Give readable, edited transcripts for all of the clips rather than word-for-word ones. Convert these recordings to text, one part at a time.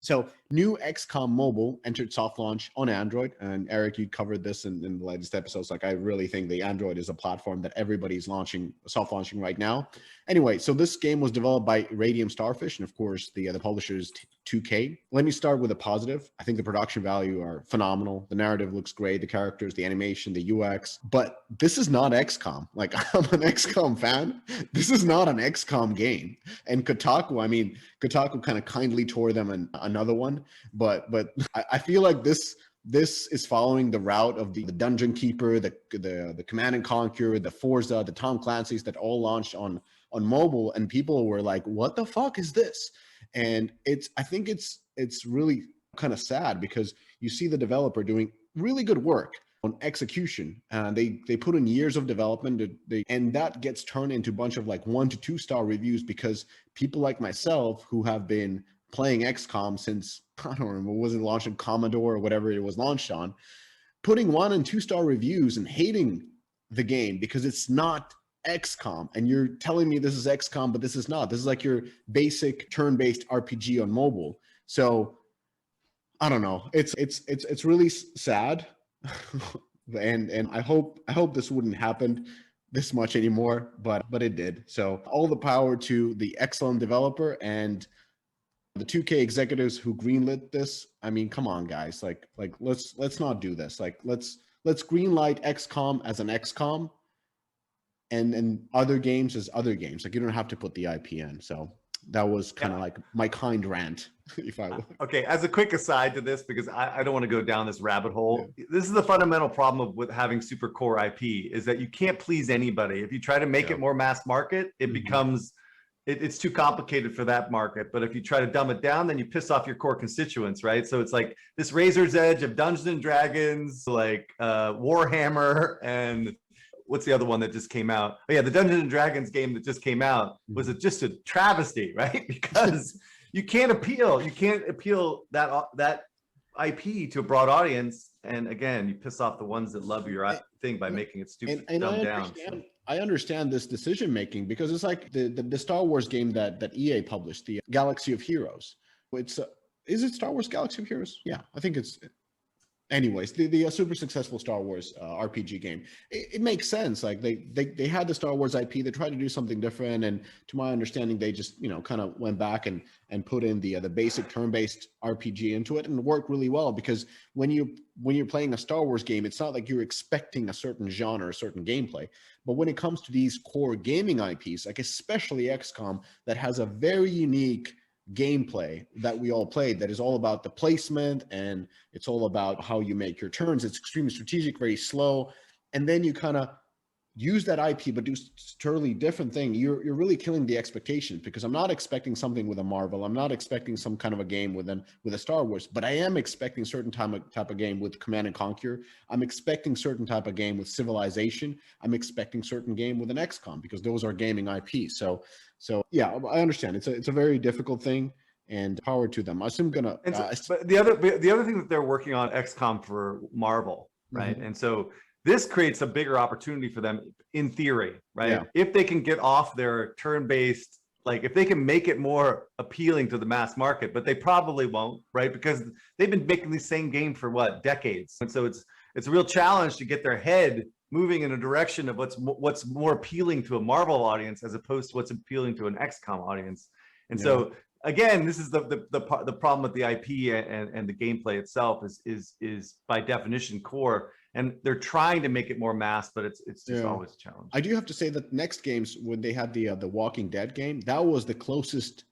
So new XCOM Mobile entered soft launch on Android. And Eric, you covered this in the latest episodes. Like, I really think the Android is a platform that everybody's soft launching right now. Anyway, so this game was developed by Radium Starfish, and of course the publisher is 2K. Let me start with a positive. I think the production value are phenomenal. The narrative looks great, the characters, the animation, the UX. But this is not XCOM. Like, I'm an XCOM fan. This is not an XCOM game. And Kotaku kind of kindly tore them another one, but I feel like this is following the route of the Dungeon Keeper, the Command and Conquer, the Forza, the Tom Clancy's that all launched on mobile, and people were like, "What the fuck is this?" And I think it's really kind of sad because you see the developer doing really good work on execution, and they put in years of development, and that gets turned into a bunch of like 1 to 2 star reviews because people like myself who have been playing XCOM since, I don't remember, was it launched on Commodore or whatever it was launched on, putting 1 and 2 star reviews and hating the game because it's not XCOM, and you're telling me this is XCOM, but this is not. This is like your basic turn-based RPG on mobile. So I don't know. It's really sad. and I hope this wouldn't happen this much anymore, but it did. So all the power to the excellent developer and the 2K executives who greenlit this. I mean, come on, guys. Like let's not do this. Like let's greenlight XCOM as an XCOM, and other games as other games. Like, you don't have to put the IP in. So that was kind of like my kind rant, if I would. Okay, as a quick aside to this, because I don't want to go down this rabbit hole. Yeah. This is the fundamental problem with having super core IP, is that you can't please anybody. If you try to make it more mass market, it becomes, it's too complicated for that market. But if you try to dumb it down, then you piss off your core constituents, right? So it's like this razor's edge of Dungeons and Dragons, like Warhammer, and what's the other one that just came out? Oh yeah, the Dungeons and Dragons game that just came out was just a travesty, right? Because you can't appeal that IP to a broad audience, and again, you piss off the ones that love your thing by making it stupid, and dumbed down. I understand this decision making because it's like the Star Wars game that EA published, the Galaxy of Heroes. It's is it Star Wars Galaxy of Heroes? Yeah, I think it's. Anyways, the super successful Star Wars RPG game, it makes sense. Like they had the Star Wars IP, they tried to do something different, and to my understanding, they just kind of went back and put in the basic turn-based RPG into it, and it worked really well. Because when you're playing a Star Wars game, it's not like you're expecting a certain genre, a certain gameplay. But when it comes to these core gaming IPs, like especially XCOM, that has a very unique gameplay that we all played, that is all about the placement, and it's all about how you make your turns. It's extremely strategic, very slow, and then you kind of use that IP but do totally different thing. You're really killing the expectations, because I'm not expecting something with a Marvel, I'm not expecting some kind of a game with a Star Wars, but I am expecting certain type of game with Command and Conquer. I'm expecting certain type of game with Civilization. I'm expecting certain game with an XCOM, because those are gaming IP. So yeah, I understand. It's a very difficult thing, and power to them. I'm gonna. But the other thing that they're working on XCOM for Marvel, right? Mm-hmm. And so this creates a bigger opportunity for them in theory, right? Yeah. If they can get off their turn-based, like if they can make it more appealing to the mass market, but they probably won't, right? Because they've been making the same game for decades, and so it's a real challenge to get their head moving in a direction of what's more appealing to a Marvel audience as opposed to what's appealing to an XCOM audience. And so again, this is the problem with the IP and the gameplay itself is by definition core, and they're trying to make it more mass, but it's just always a challenge. I do have to say that next games, when they had the Walking Dead game, that was the closest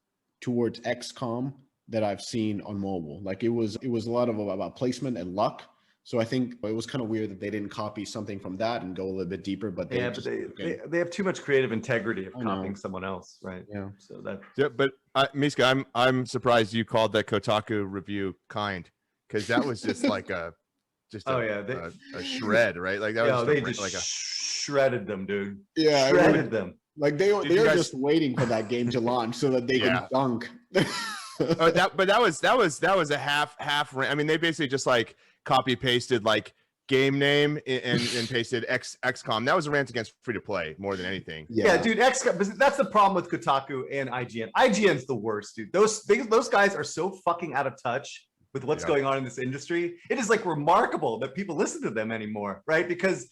towards XCOM that I've seen on mobile. Like it was a lot of about placement and luck. So I think it was kind of weird that they didn't copy something from that and go a little bit deeper. But they have too much creative integrity of copying someone else, right? Yeah. So that. Yeah, but Miska, I'm surprised you called that Kotaku review kind, because that was just like a shred, right? Like that was they just like shredded them, dude. Yeah, shredded them. Like they were just waiting for that game to launch so that they could dunk. that was a half. I mean, they basically just like copy pasted like game name and pasted XCOM. That was a rant against free to play more than anything. Yeah, dude, XCOM. That's the problem with Kotaku and IGN. IGN's the worst, dude. Those guys are so fucking out of touch with what's going on in this industry. It is like remarkable that people listen to them anymore, right? Because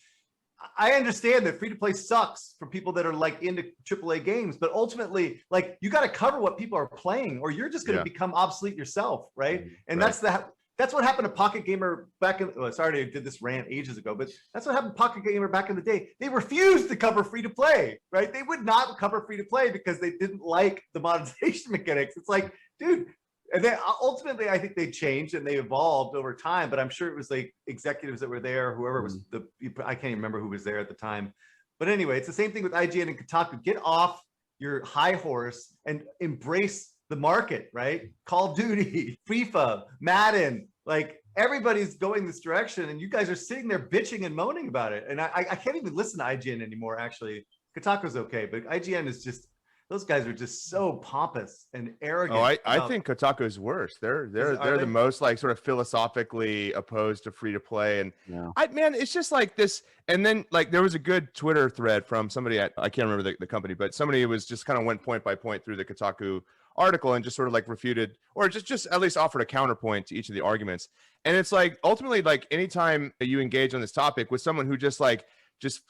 I understand that free to play sucks for people that are like into AAA games, but ultimately, like, you got to cover what people are playing, or you're just going to become obsolete yourself, right? And that's what happened to Pocket Gamer back in. Oh, sorry, I did this rant ages ago, but that's what happened to Pocket Gamer back in the day. They refused to cover free to play, right? They would not cover free to play because they didn't like the monetization mechanics. It's like, dude. And then ultimately, I think they changed and they evolved over time. But I'm sure it was like executives that were there, whoever was I can't even remember who was there at the time. But anyway, it's the same thing with IGN and Kotaku. Get off your high horse and embrace the market, right? Call of Duty, FIFA, Madden, like everybody's going this direction, and you guys are sitting there bitching and moaning about it. And I can't even listen to IGN anymore. Actually, Kotaku's okay, but IGN is just. Those guys are just so pompous and arrogant. Oh, I think Kotaku is worse. They're the most like sort of philosophically opposed to free to play. And it's just like this. And then like there was a good Twitter thread from somebody I can't remember the company, but somebody was just kind of went point by point through the Kotaku article and just sort of like refuted or just at least offered a counterpoint to each of the arguments. And it's like ultimately like anytime you engage on this topic with someone who just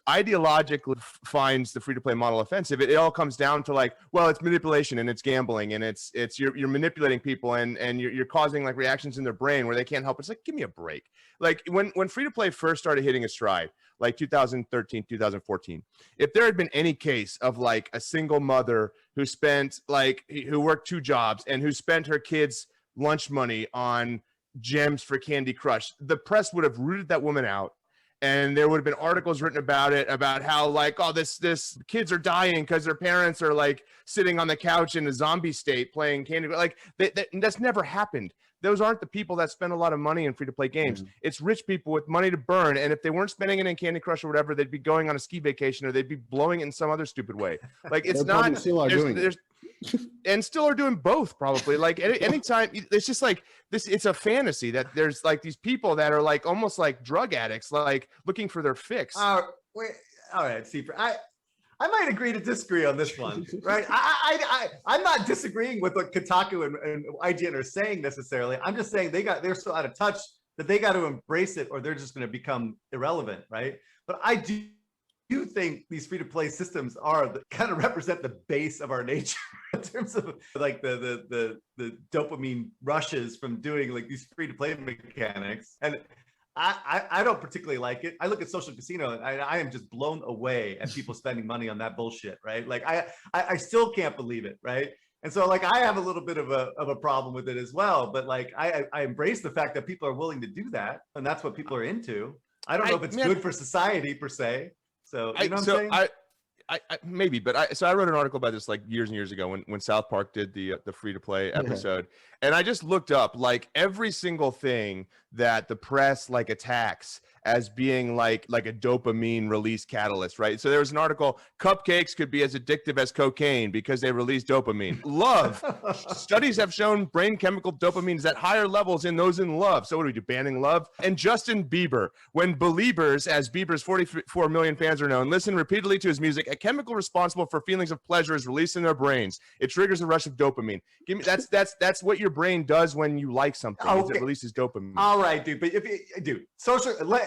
ideologically finds the free-to-play model offensive, it all comes down to like, well, it's manipulation and it's gambling and it's you're manipulating people and you're causing like reactions in their brain where they can't help. It's like, give me a break. Like when free-to-play first started hitting a stride, like 2013, 2014, if there had been any case of like a single mother who worked 2 jobs and who spent her kids' lunch money on gems for Candy Crush, the press would have rooted that woman out. And there would have been articles written about it, about how like, oh, this kids are dying because their parents are like sitting on the couch in a zombie state playing Candy Crush. Like that's never happened. Those aren't the people that spend a lot of money in free-to-play games. It's rich people with money to burn. And if they weren't spending it in Candy Crush or whatever, they'd be going on a ski vacation or they'd be blowing it in some other stupid way. Like it's not. And still are doing both probably. Like anytime, it's just like this. It's a fantasy that there's like these people that are like almost like drug addicts, like looking for their fix. Wait, all right, Steve. I might agree to disagree on this one, right? I'm not disagreeing with what Kotaku and IGN are saying necessarily. I'm just saying they're so out of touch that they got to embrace it, or they're just going to become irrelevant, right? But I do think these free-to-play systems kind of represent the base of our nature in terms of like the dopamine rushes from doing like these free-to-play mechanics. And I don't particularly like it. I look at social casino and I am just blown away at people spending money on that bullshit, right? Like I still can't believe it, right? And so like I have a little bit of a problem with it as well. But like I embrace the fact that people are willing to do that, and that's what people are into. I don't know if it's good for society per se. So you know what I'm saying? I maybe, but I wrote an article about this like years and years ago when South Park did the free to play episode, and I just looked up like every single thing that the press like attacks as being like a dopamine release catalyst, right? So there was an article, cupcakes could be as addictive as cocaine because they release dopamine. Love. Studies have shown brain chemical dopamine is at higher levels in those in love. So what do we do, banning love? And Justin Bieber, when Beliebers, as Bieber's 44 million fans are known, listen repeatedly to his music, a chemical responsible for feelings of pleasure is released in their brains. It triggers a rush of dopamine. Give me that's what your brain does when you like something. Okay. It releases dopamine. All right, dude. But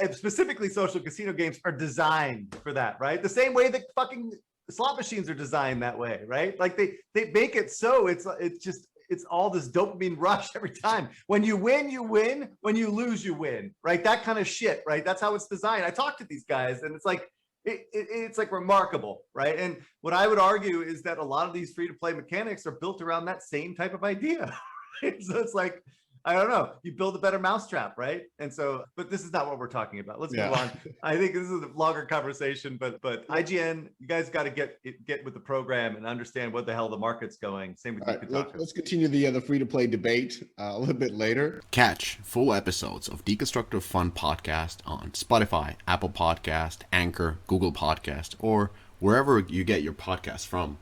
specifically social casino games are designed for that, right? The same way that fucking slot machines are designed that way, right? Like they make it so it's all this dopamine rush every time. When you win, you win. When you lose, you win, right? That kind of shit, right? That's how it's designed. I talk to these guys and it's like it's like remarkable, right? And what I would argue is that a lot of these free-to-play mechanics are built around that same type of idea. So it's like, I don't know, you build a better mousetrap, right? And so, but this is not what we're talking about. Let's move on. I think this is a longer conversation, but IGN, you guys got to get with the program and understand what the hell the market's going. Same with Kotaku. Let's continue the free-to-play debate a little bit later. Catch full episodes of Deconstructor of Fun podcast on Spotify, Apple Podcast, Anchor, Google Podcast, or wherever you get your podcasts from.